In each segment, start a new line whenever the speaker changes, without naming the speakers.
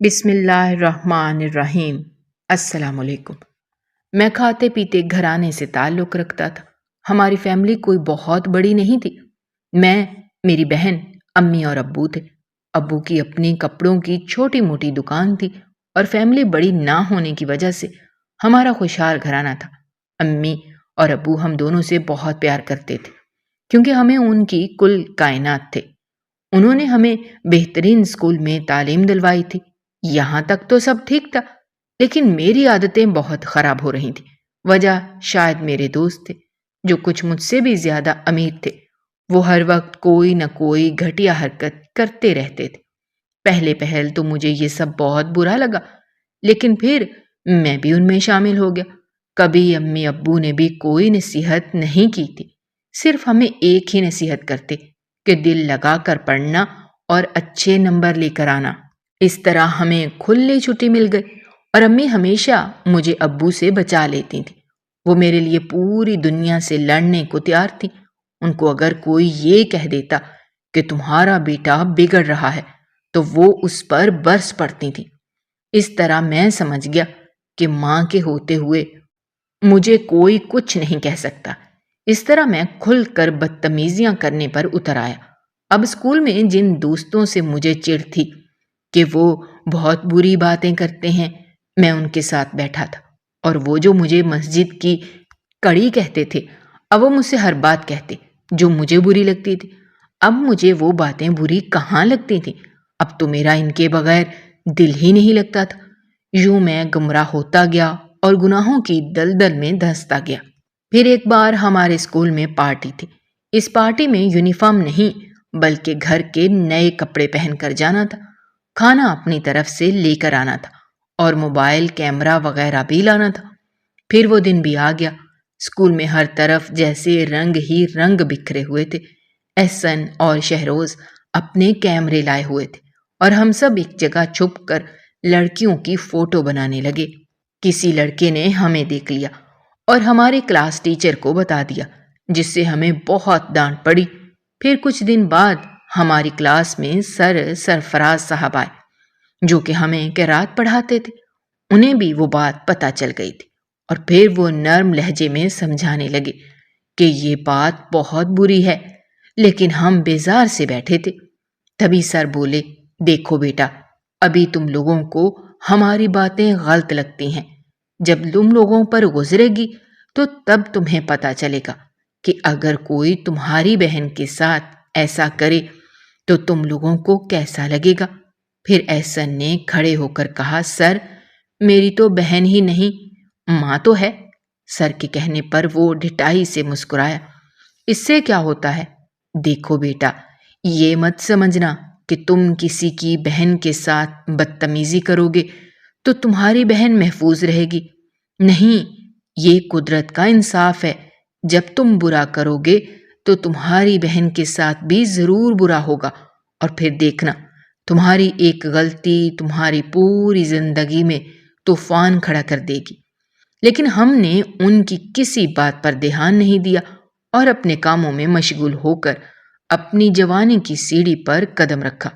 بسم اللہ الرحمن الرحیم۔ السلام علیکم۔ میں کھاتے پیتے گھرانے سے تعلق رکھتا تھا۔ ہماری فیملی کوئی بہت بڑی نہیں تھی۔ میں، میری بہن، امی اور ابو تھے۔ ابو کی اپنی کپڑوں کی چھوٹی موٹی دکان تھی اور فیملی بڑی نہ ہونے کی وجہ سے ہمارا خوشحال گھرانہ تھا۔ امی اور ابو ہم دونوں سے بہت پیار کرتے تھے کیونکہ ہمیں ان کی کل کائنات تھے۔ انہوں نے ہمیں بہترین اسکول میں تعلیم دلوائی تھی۔ یہاں تک تو سب ٹھیک تھا، لیکن میری عادتیں بہت خراب ہو رہی تھیں۔ وجہ شاید میرے دوست تھے جو کچھ مجھ سے بھی زیادہ امیر تھے۔ وہ ہر وقت کوئی نہ کوئی گھٹیا حرکت کرتے رہتے تھے۔ پہلے پہل تو مجھے یہ سب بہت برا لگا، لیکن پھر میں بھی ان میں شامل ہو گیا۔ کبھی امی ابو نے بھی کوئی نصیحت نہیں کی تھی، صرف ہمیں ایک ہی نصیحت کرتے کہ دل لگا کر پڑھنا اور اچھے نمبر لے کر آنا۔ اس طرح ہمیں کھلی چھٹی مل گئی اور امی ہمیشہ مجھے ابو سے بچا لیتی تھیں۔ وہ میرے لیے پوری دنیا سے لڑنے کو تیار تھی۔ ان کو اگر کوئی یہ کہہ دیتا کہ تمہارا بیٹا بگڑ رہا ہے تو وہ اس پر برس پڑتی تھی۔ اس طرح میں سمجھ گیا کہ ماں کے ہوتے ہوئے مجھے کوئی کچھ نہیں کہہ سکتا۔ اس طرح میں کھل کر بدتمیزیاں کرنے پر اتر آیا۔ اب اسکول میں جن دوستوں سے مجھے چڑ تھی کہ وہ بہت بری باتیں کرتے ہیں، میں ان کے ساتھ بیٹھا تھا، اور وہ جو مجھے مسجد کی کڑی کہتے تھے، اب وہ مجھ سے ہر بات کہتے جو مجھے بری لگتی تھی۔ اب مجھے وہ باتیں بری کہاں لگتی تھیں؟ اب تو میرا ان کے بغیر دل ہی نہیں لگتا تھا۔ یوں میں گمراہ ہوتا گیا اور گناہوں کی دلدل میں دھنستا گیا۔ پھر ایک بار ہمارے اسکول میں پارٹی تھی۔ اس پارٹی میں یونیفارم نہیں بلکہ گھر کے نئے کپڑے پہن کر جانا تھا، کھانا اپنی طرف سے لے کر آنا تھا اور موبائل کیمرہ وغیرہ بھی لانا تھا۔ پھر وہ دن بھی آ گیا۔ اسکول میں ہر طرف جیسے رنگ ہی رنگ بکھرے ہوئے تھے۔ احسن اور شہروز اپنے کیمرے لائے ہوئے تھے اور ہم سب ایک جگہ چھپ کر لڑکیوں کی فوٹو بنانے لگے۔ کسی لڑکے نے ہمیں دیکھ لیا اور ہمارے کلاس ٹیچر کو بتا دیا، جس سے ہمیں بہت ڈانٹ پڑی۔ پھر کچھ دن بعد ہماری کلاس میں سرفراز صاحب آئے جو کہ ہمیں قرات پڑھاتے تھے۔ انہیں بھی وہ بات پتہ چل گئی تھی اور پھر وہ نرم لہجے میں سمجھانے لگے کہ یہ بات بہت بری ہے، لیکن ہم بیزار سے بیٹھے تھے۔ تبھی سر بولے، دیکھو بیٹا، ابھی تم لوگوں کو ہماری باتیں غلط لگتی ہیں، جب تم لوگوں پر گزرے گی تو تب تمہیں پتہ چلے گا کہ اگر کوئی تمہاری بہن کے ساتھ ایسا کرے تو تم لوگوں کو کیسا لگے گا۔ پھر احسن نے کھڑے ہو کر کہا، سر، میری تو بہن ہی نہیں، ماں تو ہے۔ سر کے کہنے پر وہ ڈھٹائی سے مسکرایا۔ اس سے کیا ہوتا ہے؟ دیکھو بیٹا، یہ مت سمجھنا کہ تم کسی کی بہن کے ساتھ بدتمیزی کرو گے تو تمہاری بہن محفوظ رہے گی۔ نہیں، یہ قدرت کا انصاف ہے۔ جب تم برا کرو گے تو تمہاری بہن کے ساتھ بھی ضرور برا ہوگا، اور پھر دیکھنا، تمہاری ایک غلطی تمہاری پوری زندگی میں طوفان کھڑا کر دے گی۔ لیکن ہم نے ان کی کسی بات پر دھیان نہیں دیا اور اپنے کاموں میں مشغول ہو کر اپنی جوانی کی سیڑھی پر قدم رکھا۔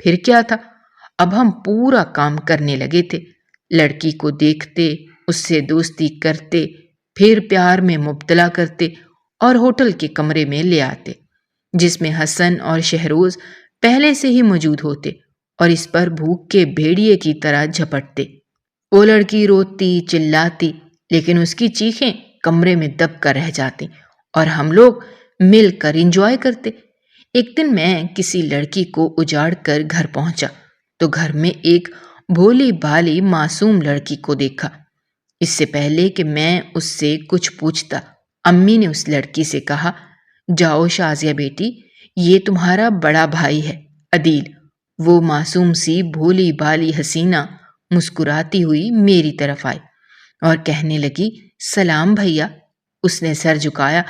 پھر کیا تھا، اب ہم پورا کام کرنے لگے تھے۔ لڑکی کو دیکھتے، اس سے دوستی کرتے، پھر پیار میں مبتلا کرتے اور ہوٹل کے کمرے میں لے آتے جس میں حسن اور شہروز پہلے سے ہی موجود ہوتے اور اس پر بھوک کے بھیڑیے کی طرح جھپٹتے۔ وہ لڑکی روتی چلاتی، لیکن اس کی چیخیں کمرے میں دب کر رہ جاتی اور ہم لوگ مل کر انجوائے کرتے۔ ایک دن میں کسی لڑکی کو اجاڑ کر گھر پہنچا تو گھر میں ایک بھولی بھالی معصوم لڑکی کو دیکھا۔ اس سے پہلے کہ میں اس سے کچھ پوچھتا، امی نے اس لڑکی سے کہا، جاؤ شازیہ بیٹی، یہ تمہارا بڑا بھائی ہے عدیل۔ وہ معصوم سی بھولی بھالی حسینہ مسکراتی ہوئی میری طرف آئی اور کہنے لگی، سلام بھیا۔ اس نے سر جھکایا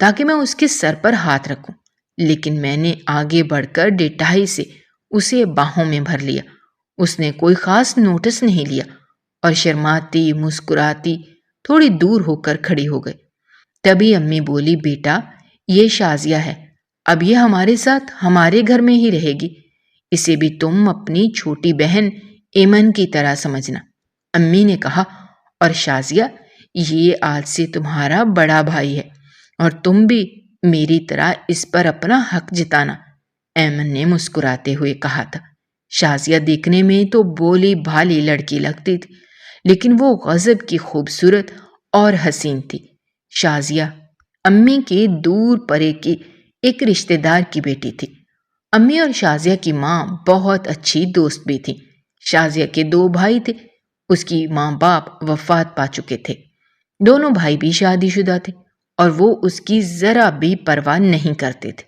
تاکہ میں اس کے سر پر ہاتھ رکھوں، لیکن میں نے آگے بڑھ کر ڈٹائی سے اسے باہوں میں بھر لیا۔ اس نے کوئی خاص نوٹس نہیں لیا اور شرماتی مسکراتی تھوڑی دور ہو کر کھڑی ہو گئی۔ تبھی امی بولی، بیٹا، یہ شازیہ ہے، اب یہ ہمارے ساتھ ہمارے گھر میں ہی رہے گی، اسے بھی تم اپنی چھوٹی بہن ایمن کی طرح سمجھنا، امی نے کہا، اور شازیہ یہ آج سے تمہارا بڑا بھائی ہے اور تم بھی میری طرح اس پر اپنا حق جتانا، ایمن نے مسکراتے ہوئے کہا تھا۔ شازیہ دیکھنے میں تو بولی بھالی لڑکی لگتی تھی، لیکن وہ غضب کی خوبصورت اور حسین تھی۔ شازیہ امی کے دور پرے کی ایک رشتہ دار کی بیٹی تھی۔ امی اور شازیہ کی ماں بہت اچھی دوست بھی تھی۔ شازیہ کے 2 بھائی تھے، اس کی ماں باپ وفات پا چکے تھے، دونوں بھائی بھی شادی شدہ تھے اور وہ اس کی ذرا بھی پرواہ نہیں کرتے تھے۔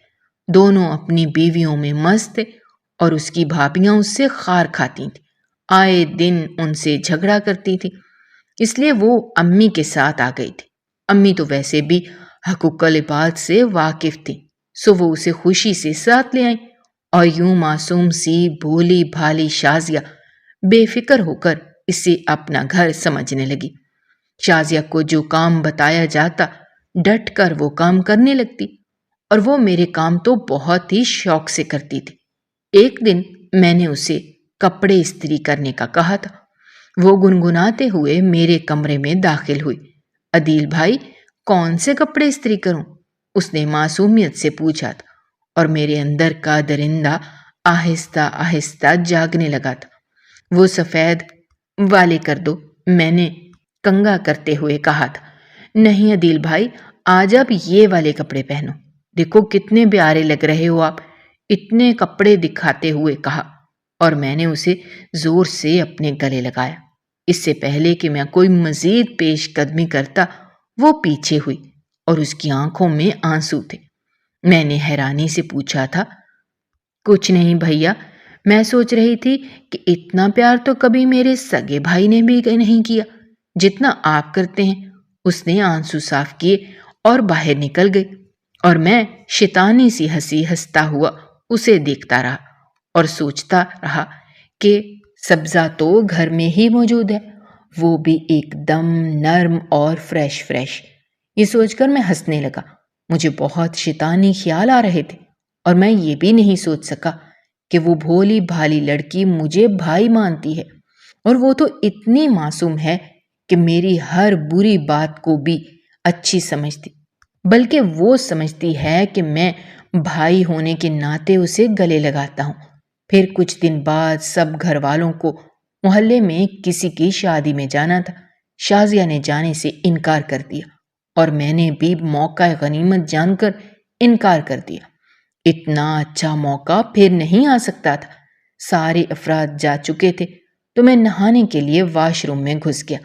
دونوں اپنی بیویوں میں مست تھے اور اس کی بھابیاں اس سے خار کھاتی تھیں، آئے دن ان سے جھگڑا کرتی تھی، اس لیے وہ امی کے ساتھ آ گئی تھی۔ امی تو ویسے بھی حقوق العباد سے واقف تھی، سو وہ اسے خوشی سے ساتھ لے آئیں اور یوں معصوم سی بھولی بھالی شازیہ بے فکر ہو کر اسے اپنا گھر سمجھنے لگی۔ شازیہ کو جو کام بتایا جاتا ڈٹ کر وہ کام کرنے لگتی، اور وہ میرے کام تو بہت ہی شوق سے کرتی تھی۔ ایک دن میں نے اسے کپڑے استری کرنے کا کہا تھا، وہ گنگناتے ہوئے میرے کمرے میں داخل ہوئی۔ عدیل بھائی، کون سے کپڑے استری کروں؟ اس نے معصومیت سے پوچھا تھا، اور میرے اندر کا درندہ آہستہ آہستہ جاگنے لگا تھا۔ وہ سفید والے کر دو، میں نے کنگا کرتے ہوئے کہا تھا۔ نہیں عدیل بھائی، آج آپ یہ والے کپڑے پہنو، دیکھو کتنے پیارے لگ رہے ہو آپ، اتنے کپڑے دکھاتے ہوئے کہا، اور میں نے اسے زور سے اپنے گلے لگایا۔ اس سے پہلے کہ میں کوئی مزید پیش قدمی کرتا، وہ پیچھے ہوئی اور اس کی آنکھوں میں آنسو تھے۔ میں نے حیرانی سے پوچھا تھا، کچھ نہیں بھیا، میں سوچ رہی تھی کہ اتنا پیار تو کبھی میرے سگے بھائی نے بھی نہیں کیا جتنا آپ کرتے ہیں۔ اس نے آنسو صاف کیے اور باہر نکل گئی، اور میں شیطانی سی ہنسی ہنستا ہوا اسے دیکھتا رہا اور سوچتا رہا کہ سبزہ تو گھر میں ہی موجود ہے، وہ بھی ایک دم نرم اور فریش۔ یہ سوچ کر میں ہنسنے لگا۔ مجھے بہت شیطانی خیال آ رہے تھے، اور میں یہ بھی نہیں سوچ سکا کہ وہ بھولی بھالی لڑکی مجھے بھائی مانتی ہے، اور وہ تو اتنی معصوم ہے کہ میری ہر بری بات کو بھی اچھی سمجھتی، بلکہ وہ سمجھتی ہے کہ میں بھائی ہونے کے ناطے اسے گلے لگاتا ہوں۔ پھر کچھ دن بعد سب گھر والوں کو محلے میں کسی کی شادی میں جانا تھا۔ شازیہ نے جانے سے انکار کر دیا، اور میں نے بھی موقع غنیمت جان کر انکار کر دیا۔ اتنا اچھا موقع پھر نہیں آ سکتا تھا۔ سارے افراد جا چکے تھے تو میں نہانے کے لیے واش روم میں گھس گیا۔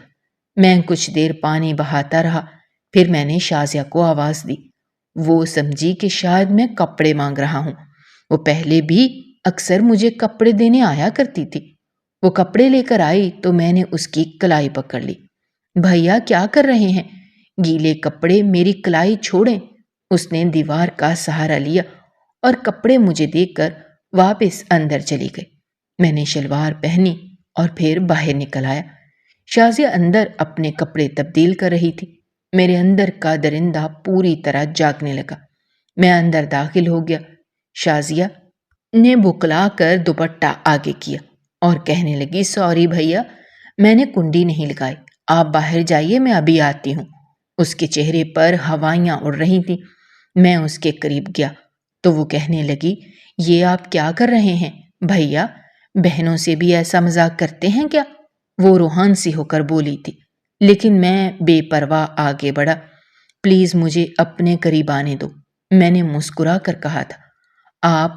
میں کچھ دیر پانی بہاتا رہا، پھر میں نے شازیہ کو آواز دی۔ وہ سمجھی کہ شاید میں کپڑے مانگ رہا ہوں۔ وہ پہلے بھی اکثر مجھے کپڑے دینے آیا کرتی تھی۔ وہ کپڑے لے کر آئی تو میں نے اس کی کلائی پکڑ لی۔ بھیا کیا کر رہے ہیں؟ گیلے کپڑے میری کلائی چھوڑیں۔ اس نے دیوار کا سہارا لیا اور کپڑے مجھے دے کر واپس اندر چلی گئی۔ میں نے شلوار پہنی اور پھر باہر نکل آیا۔ شازیہ اندر اپنے کپڑے تبدیل کر رہی تھی۔ میرے اندر کا درندہ پوری طرح جاگنے لگا۔ میں اندر داخل ہو گیا۔ شازیہ نے بکلا کر دوپٹہ آگے کیا اور کہنے لگی، سوری بھیا، میں نے کنڈی نہیں لگائی، آپ باہر جائیے، میں ابھی آتی ہوں۔ اس کے چہرے پر ہوائیاں اڑ رہی تھیں۔ میں اس کے قریب گیا تو وہ کہنے لگی، یہ آپ کیا کر رہے ہیں بھیا؟ بہنوں سے بھی ایسا مذاق کرتے ہیں کیا؟ وہ روحان سی ہو کر بولی تھی، لیکن میں بے پرواہ آگے بڑھا۔ پلیز مجھے اپنے قریب آنے دو، میں نے مسکرا کر کہا تھا۔ آپ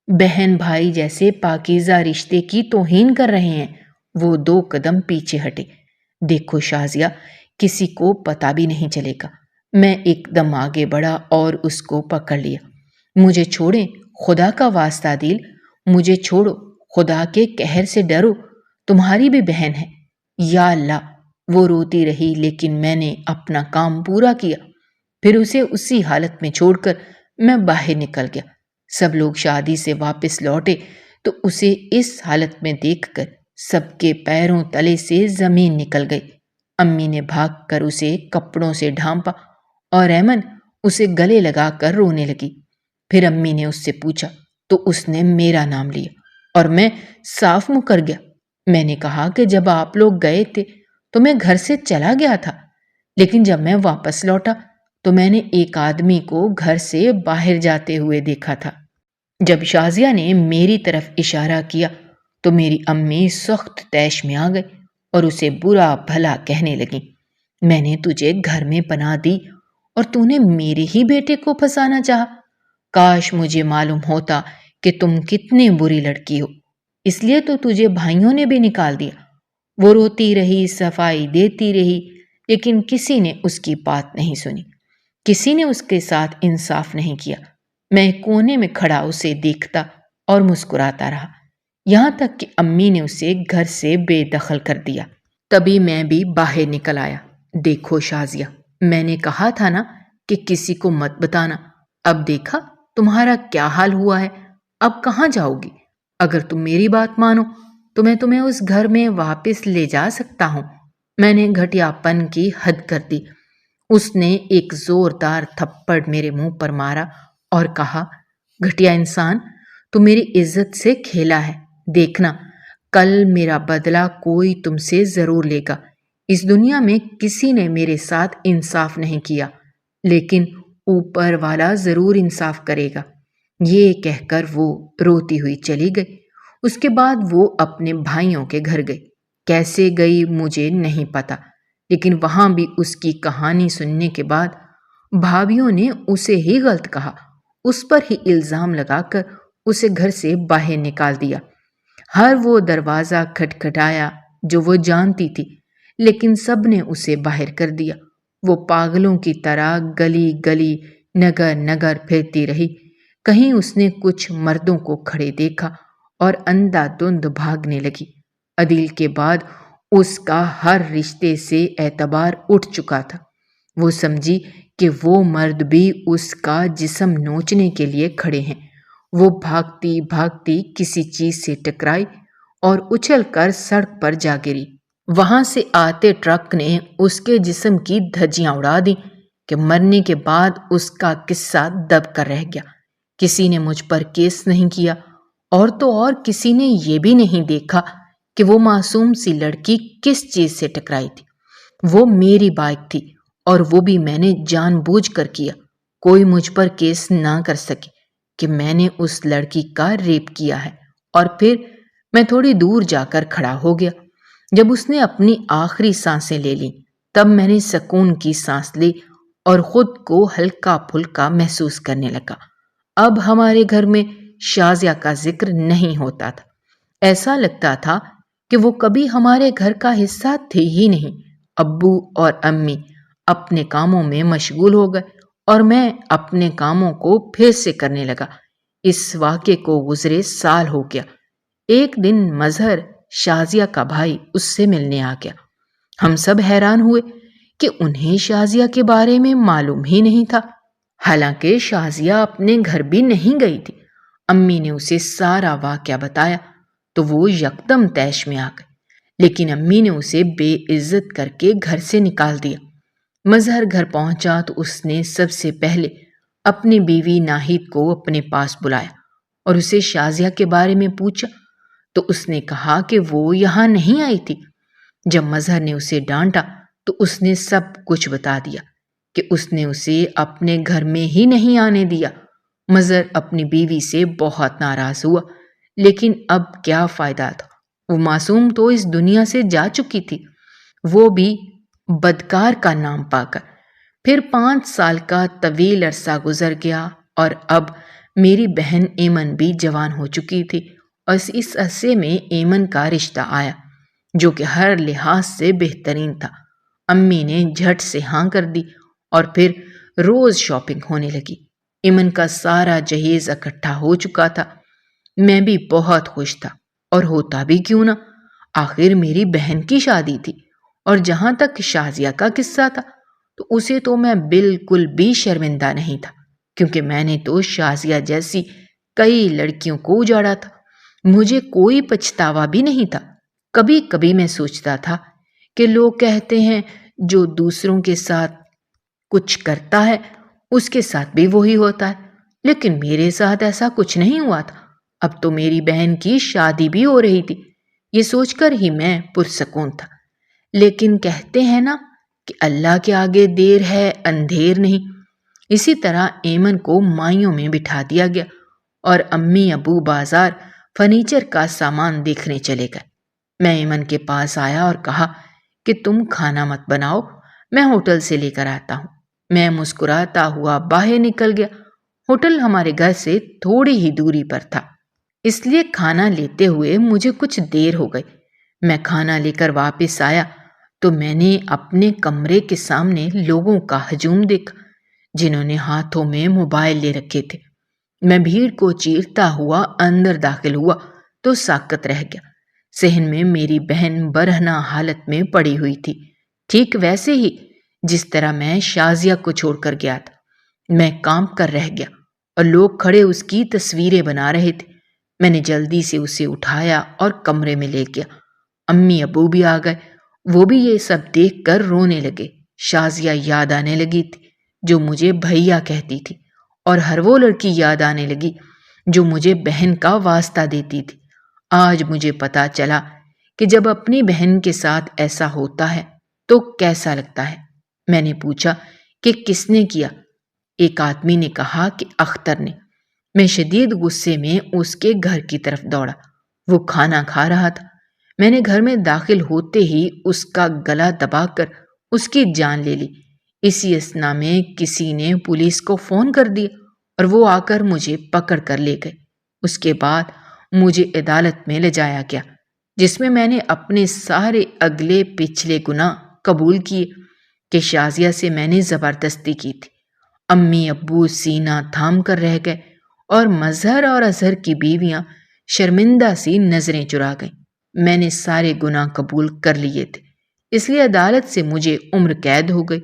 بہن بھائی جیسے پاکیزہ رشتے کی توہین کر رہے ہیں۔ وہ 2 قدم پیچھے ہٹے۔ دیکھو شازیہ، کسی کو پتہ بھی نہیں چلے گا۔ میں ایک دم آگے بڑھا اور اس کو پکڑ لیا۔ مجھے چھوڑیں، خدا کا واسطہ دل، مجھے چھوڑو، خدا کے قہر سے ڈرو، تمہاری بھی بہن ہے۔ یا اللہ! وہ روتی رہی، لیکن میں نے اپنا کام پورا کیا۔ پھر اسے اسی حالت میں چھوڑ کر میں باہر نکل گیا۔ سب لوگ شادی سے واپس لوٹے تو اسے اس حالت میں دیکھ کر سب کے پیروں تلے سے زمین نکل گئی۔ امی نے بھاگ کر اسے کپڑوں سے ڈھانپا اور ایمن اسے گلے لگا کر رونے لگی۔ پھر امی نے اس سے پوچھا تو اس نے میرا نام لیا اور میں صاف مکر گیا۔ میں نے کہا کہ جب آپ لوگ گئے تھے تو میں گھر سے چلا گیا تھا، لیکن جب میں واپس لوٹا تو میں نے ایک آدمی کو گھر سے باہر جاتے ہوئے دیکھا تھا۔ جب شازیہ نے میری طرف اشارہ کیا تو میری امی سخت طیش میں آ گئی اور اسے برا بھلا کہنے لگی، میں نے تجھے گھر میں پناہ دی اور تو نے میرے ہی بیٹے کو پھنسانا چاہا۔ کاش مجھے معلوم ہوتا کہ تم کتنے بری لڑکی ہو، اس لیے تو تجھے بھائیوں نے بھی نکال دیا۔ وہ روتی رہی، صفائی دیتی رہی، لیکن کسی نے اس کی بات نہیں سنی، کسی نے اس کے ساتھ انصاف نہیں کیا۔ میں کونے میں کھڑا اسے دیکھتا اور مسکراتا رہا، یہاں تک کہ امی نے اسے گھر سے بے دخل کر دیا۔ تبھی میں بھی باہر نکل آیا۔ دیکھو شازیہ، میں نے کہا تھا نا کہ کسی کو مت بتانا، اب دیکھا تمہارا کیا حال ہوا ہے۔ اب کہاں جاؤ گی؟ اگر تم میری بات مانو تو میں تمہیں اس گھر میں واپس لے جا سکتا ہوں۔ میں نے گھٹیا پن کی حد کر دی۔ اس نے ایک زوردار تھپڑ میرے منہ پر مارا اور کہا، گھٹیا انسان، تو میری عزت سے کھیلا ہے، دیکھنا کل میرا بدلہ کوئی تم سے ضرور لے گا۔ اس دنیا میں کسی نے میرے ساتھ انصاف نہیں کیا، لیکن اوپر والا ضرور انصاف کرے گا۔ یہ کہہ کر وہ روتی ہوئی چلی گئی۔ اس کے بعد وہ اپنے بھائیوں کے گھر گئی۔ کیسے گئی مجھے نہیں پتا، لیکن وہاں بھی اس کی کہانی سننے کے بعد بھابھیوں نے اسے ہی غلط کہا، اس پر ہی الزام لگا کر اسے گھر سے باہر نکال دیا۔ ہر وہ دروازہ کھٹکھٹایا جو وہ جانتی تھی، لیکن سب نے اسے باہر کر دیا۔ وہ پاگلوں کی طرح گلی گلی نگر نگر پھرتی رہی۔ کہیں اس نے کچھ مردوں کو کھڑے دیکھا اور اندھا دھند بھاگنے لگی۔ عدیل کے بعد اس کا ہر رشتے سے اعتبار اٹھ چکا تھا۔ وہ سمجھی کہ وہ مرد بھی اس کا جسم نوچنے کے لیے کھڑے ہیں۔ وہ بھاگتی بھاگتی کسی چیز سے ٹکرائی اور اچھل کر سڑک پر جا گری۔ وہاں سے آتے ٹرک نے اس کے جسم کی دھجیاں اڑا دیں کہ مرنے کے بعد اس کا قصہ دب کر رہ گیا۔ کسی نے مجھ پر کیس نہیں کیا، اور تو اور کسی نے یہ بھی نہیں دیکھا کہ وہ معصوم سی لڑکی کس چیز سے ٹکرائی تھی۔ وہ میری بائک تھی اور وہ بھی میں نے جان بوجھ کر کیا۔ کوئی مجھ پر کیس نہ کر سکے کہ میں نے اس لڑکی کا ریپ کیا ہے۔ اور پھر میں تھوڑی دور جا کر کھڑا ہو گیا۔ جب اس نے اپنی آخری سانسیں لے لیں تب میں نے سکون کی سانس لی اور خود کو ہلکا پھلکا محسوس کرنے لگا۔ اب ہمارے گھر میں شازیہ کا ذکر نہیں ہوتا تھا۔ ایسا لگتا تھا کہ وہ کبھی ہمارے گھر کا حصہ تھی ہی نہیں۔ ابو اور امی اپنے کاموں میں مشغول ہو گئے اور میں اپنے کاموں کو پھر سے کرنے لگا۔ اس واقعے کو گزرے سال ہو گیا۔ ایک دن مظہر، شازیہ کا بھائی، اس سے ملنے آ گیا۔ ہم سب حیران ہوئے کہ انہیں شازیہ کے بارے میں معلوم ہی نہیں تھا، حالانکہ شازیہ اپنے گھر بھی نہیں گئی تھی۔ امی نے اسے سارا واقعہ بتایا تو وہ یکدم طیش میں آ گئی، لیکن امی نے اسے بے عزت کر کے گھر سے نکال دیا۔ مظہر گھر پہنچا تو اس نے سب سے پہلے اپنی بیوی ناہید کو اپنے پاس بلایا اور اسے شازیہ کے بارے میں پوچھا تو اس نے کہا کہ وہ یہاں نہیں آئی تھی۔ جب مظہر نے اسے ڈانٹا تو اس نے سب کچھ بتا دیا کہ اس نے اسے اپنے گھر میں ہی نہیں آنے دیا۔ مظہر اپنی بیوی سے بہت ناراض ہوا، لیکن اب کیا فائدہ تھا، وہ معصوم تو اس دنیا سے جا چکی تھی، وہ بھی بدکار کا نام پا کر۔ پھر 5 سال کا طویل عرصہ گزر گیا اور اب میری بہن ایمن بھی جوان ہو چکی تھی، اور اس عرصے میں ایمن کا رشتہ آیا جو کہ ہر لحاظ سے بہترین تھا۔ امی نے جھٹ سے ہاں کر دی اور پھر روز شاپنگ ہونے لگی۔ ایمن کا سارا جہیز اکٹھا ہو چکا تھا۔ میں بھی بہت خوش تھا، اور ہوتا بھی کیوں نہ، آخر میری بہن کی شادی تھی۔ اور جہاں تک شازیہ کا قصہ تھا تو اسے تو میں بالکل بھی شرمندہ نہیں تھا، کیونکہ میں نے تو شازیہ جیسی کئی لڑکیوں کو اجاڑا تھا۔ مجھے کوئی پچھتاوا بھی نہیں تھا۔ کبھی کبھی میں سوچتا تھا کہ لوگ کہتے ہیں جو دوسروں کے ساتھ کچھ کرتا ہے اس کے ساتھ بھی وہی ہوتا ہے، لیکن میرے ساتھ ایسا کچھ نہیں ہوا تھا۔ اب تو میری بہن کی شادی بھی ہو رہی تھی، یہ سوچ کر ہی میں پرسکون تھا، لیکن کہتے ہیں نا کہ اللہ کے آگے دیر ہے اندھیر نہیں۔ اسی طرح ایمن کو مائیوں میں بٹھا دیا گیا اور امی ابو بازار فرنیچر کا سامان دیکھنے چلے گئے۔ میں ایمن کے پاس آیا اور کہا کہ تم کھانا مت بناؤ، میں ہوٹل سے لے کر آتا ہوں۔ میں مسکراتا ہوا باہر نکل گیا۔ ہوٹل ہمارے گھر سے تھوڑی ہی دوری پر تھا، اس لیے کھانا لیتے ہوئے مجھے کچھ دیر ہو گئی۔ میں کھانا لے کر واپس آیا تو میں نے اپنے کمرے کے سامنے لوگوں کا ہجوم دیکھا جنہوں نے ہاتھوں میں موبائل لے رکھے تھے۔ میں بھیڑ کو چیرتا ہوا اندر داخل ہوا تو ساکت رہ گیا۔ صحن میں میری بہن برہنہ حالت میں پڑی ہوئی تھی، ٹھیک ویسے ہی جس طرح میں شازیہ کو چھوڑ کر گیا تھا۔ میں کانپ کر رہ گیا اور لوگ کھڑے اس کی تصویریں بنا رہے تھے۔ میں نے جلدی سے اسے اٹھایا اور کمرے میں لے گیا۔ امی ابو بھی آ گئے، وہ بھی یہ سب دیکھ کر رونے لگے۔ شازیہ یاد آنے لگی تھی جو مجھے بھیا کہتی تھی، اور ہر وہ لڑکی یاد آنے لگی جو مجھے بہن کا واسطہ دیتی تھی۔ آج مجھے پتا چلا کہ جب اپنی بہن کے ساتھ ایسا ہوتا ہے تو کیسا لگتا ہے۔ میں نے پوچھا کہ کس نے کیا؟ ایک آدمی نے کہا کہ اختر نے۔ میں شدید غصے میں اس کے گھر کی طرف دوڑا۔ وہ کھانا کھا رہا تھا۔ میں نے گھر میں داخل ہوتے ہی اس کا گلا دبا کر اس کی جان لے لی۔ اسی اثنا میں کسی نے پولیس کو فون کر دیا اور وہ آ کر مجھے پکڑ کر لے گئے۔ اس کے بعد مجھے عدالت میں لے جایا گیا، جس میں نے اپنے سارے اگلے پچھلے گناہ قبول کیے کہ شازیہ سے میں نے زبردستی کی تھی۔ امی ابو سینہ تھام کر رہ گئے اور مظہر اور اظہر کی بیویاں شرمندہ سی نظریں چرا گئیں۔ میں نے سارے گناہ قبول کر لیے تھے، اس لیے عدالت سے مجھے عمر قید ہو گئی۔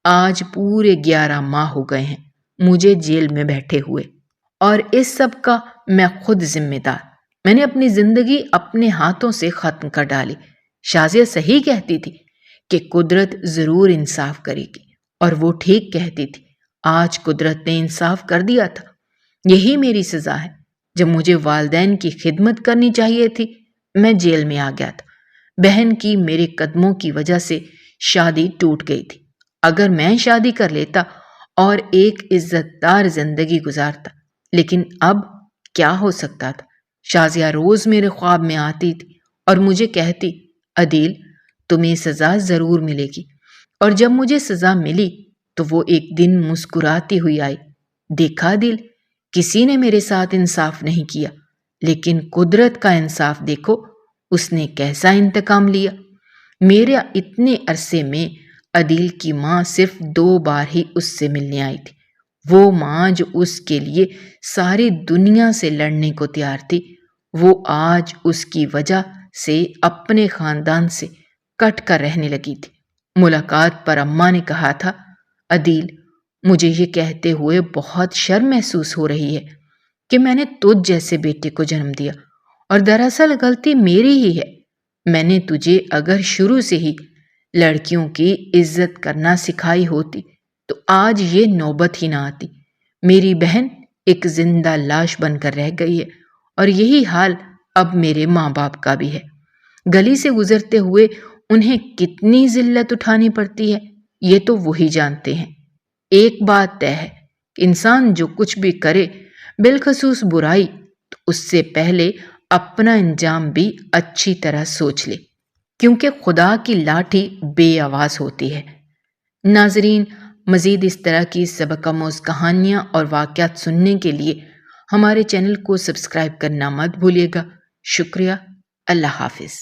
آج پورے 11 ماہ ہو گئے ہیں مجھے جیل میں بیٹھے ہوئے، اور اس سب کا میں خود ذمہ دار۔ میں نے اپنی زندگی اپنے ہاتھوں سے ختم کر ڈالی۔ شازیہ صحیح کہتی تھی کہ قدرت ضرور انصاف کرے گی، اور وہ ٹھیک کہتی تھی۔ آج قدرت نے انصاف کر دیا تھا۔ یہی میری سزا ہے۔ جب مجھے والدین کی خدمت کرنی چاہیے تھی، میں جیل میں آ گیا تھا۔ بہن کی میرے قدموں کی وجہ سے شادی ٹوٹ گئی تھی۔ اگر میں شادی کر لیتا اور ایک عزت دار زندگی گزارتا، لیکن اب کیا ہو سکتا تھا؟ شازیہ روز میرے خواب میں آتی تھی اور مجھے کہتی، عدیل تمہیں سزا ضرور ملے گی۔ اور جب مجھے سزا ملی تو وہ ایک دن مسکراتی ہوئی آئی، دیکھا دل، کسی نے میرے ساتھ انصاف نہیں کیا، لیکن قدرت کا انصاف دیکھو، اس نے کیسا انتقام لیا۔ میرے اتنے عرصے میں عدیل کی ماں صرف 2 بار ہی اس سے ملنے آئی تھی۔ وہ ماں جو اس کے لیے ساری دنیا سے لڑنے کو تیار تھی، وہ آج اس کی وجہ سے اپنے خاندان سے کٹ کر رہنے لگی تھی۔ ملاقات پر اماں نے کہا تھا، عدیل مجھے یہ کہتے ہوئے بہت شرم محسوس ہو رہی ہے کہ میں نے تجھ جیسے بیٹے کو جنم دیا، اور دراصل غلطی میری ہی ہے۔ میں نے تجھے اگر شروع سے ہی لڑکیوں کی عزت کرنا سکھائی ہوتی تو آج یہ نوبت ہی نہ آتی۔ میری بہن ایک زندہ لاش بن کر رہ گئی ہے، اور یہی حال اب میرے ماں باپ کا بھی ہے۔ گلی سے گزرتے ہوئے انہیں کتنی ذلت اٹھانی پڑتی ہے، یہ تو وہی جانتے ہیں۔ ایک بات طے ہے کہ انسان جو کچھ بھی کرے، بالخصوص برائی، تو اس سے پہلے اپنا انجام بھی اچھی طرح سوچ لے، کیونکہ خدا کی لاٹھی بے آواز ہوتی ہے۔ ناظرین، مزید اس طرح کی سبق آموز کہانیاں اور واقعات سننے کے لیے ہمارے چینل کو سبسکرائب کرنا مت بھولیے گا۔ شکریہ۔ اللہ حافظ۔